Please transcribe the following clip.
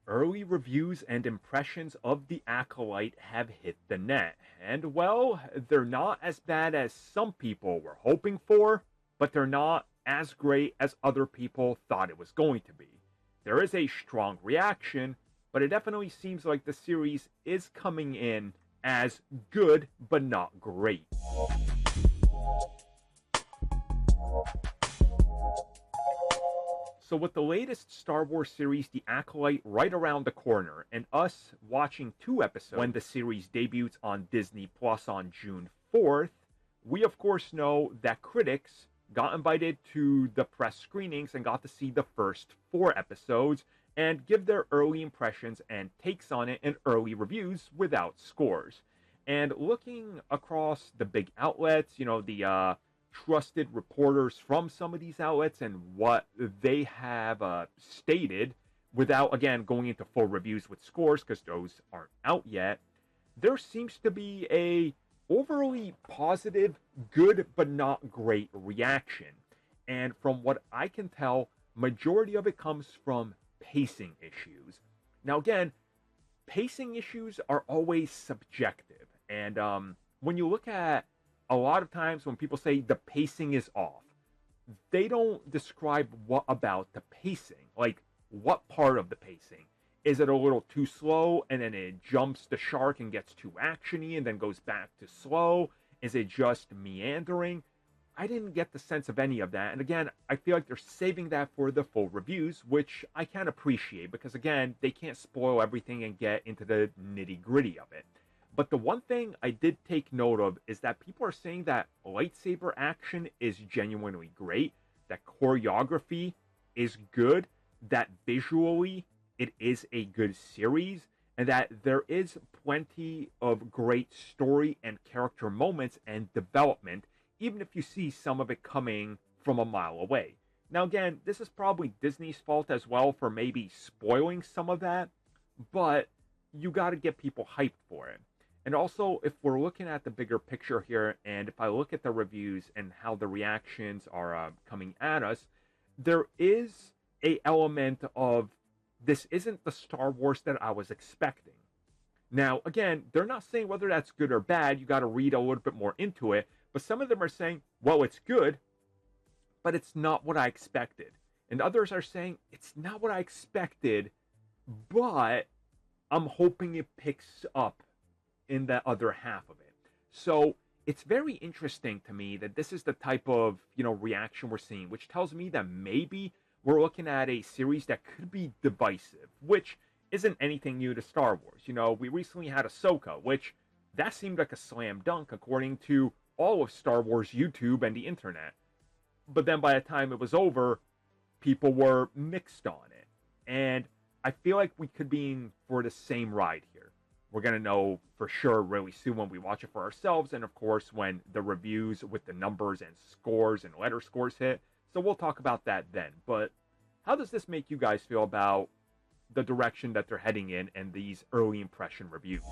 Early reviews and impressions of The Acolyte have hit the net, and well, they're not as bad as some people were hoping for, but they're not as great as other people thought it was going to be. There is a strong reaction, but it definitely seems like the series is coming in as good but not great. So, with the latest Star Wars series, The Acolyte, right around the corner, and us watching 2 episodes when the series debuts on Disney Plus on June 4th, we of course know that critics got invited to the press screenings and got to see the first 4 episodes and give their early impressions and takes on it in early reviews without scores. And looking across the big outlets, the trusted reporters from some of these outlets and what they have stated without, again, going into full reviews with scores because those aren't out yet, there seems to be a overly positive, good but not great reaction. And from what I can tell, majority of it comes from pacing issues. Now, again, pacing issues are always subjective. And when you look at a lot of times when people say the pacing is off, they don't describe what about the pacing. Like, what part of the pacing? Is it a little too slow and then it jumps the shark and gets too actiony and then goes back to slow? Is it just meandering? I didn't get the sense of any of that. And again, I feel like they're saving that for the full reviews, which I can appreciate because, again, they can't spoil everything and get into the nitty gritty of it. But the one thing I did take note of is that people are saying that lightsaber action is genuinely great, that choreography is good, that visually it is a good series, and that there is plenty of great story and character moments and development, even if you see some of it coming from a mile away. Now, again, this is probably Disney's fault as well for maybe spoiling some of that, but you got to get people hyped for it. And also, if we're looking at the bigger picture here, and if I look at the reviews and how the reactions are coming at us, there is a element of this isn't the Star Wars that I was expecting. Now, again, they're not saying whether that's good or bad. You got to read a little bit more into it. But some of them are saying, well, it's good, but it's not what I expected. And others are saying, it's not what I expected, but I'm hoping it picks up in the other half of it. So it's very interesting to me that this is the type of, reaction we're seeing, which tells me that maybe we're looking at a series that could be divisive, which isn't anything new to Star Wars. We recently had Ahsoka, which that seemed like a slam dunk according to all of Star Wars YouTube and the internet. But then by the time it was over, people were mixed on it. And I feel like we could be in for the same ride here. We're going to know for sure really soon when we watch it for ourselves. And of course, when the reviews with the numbers and scores and letter scores hit. So we'll talk about that then. But how does this make you guys feel about the direction that they're heading in and these early impression reviews?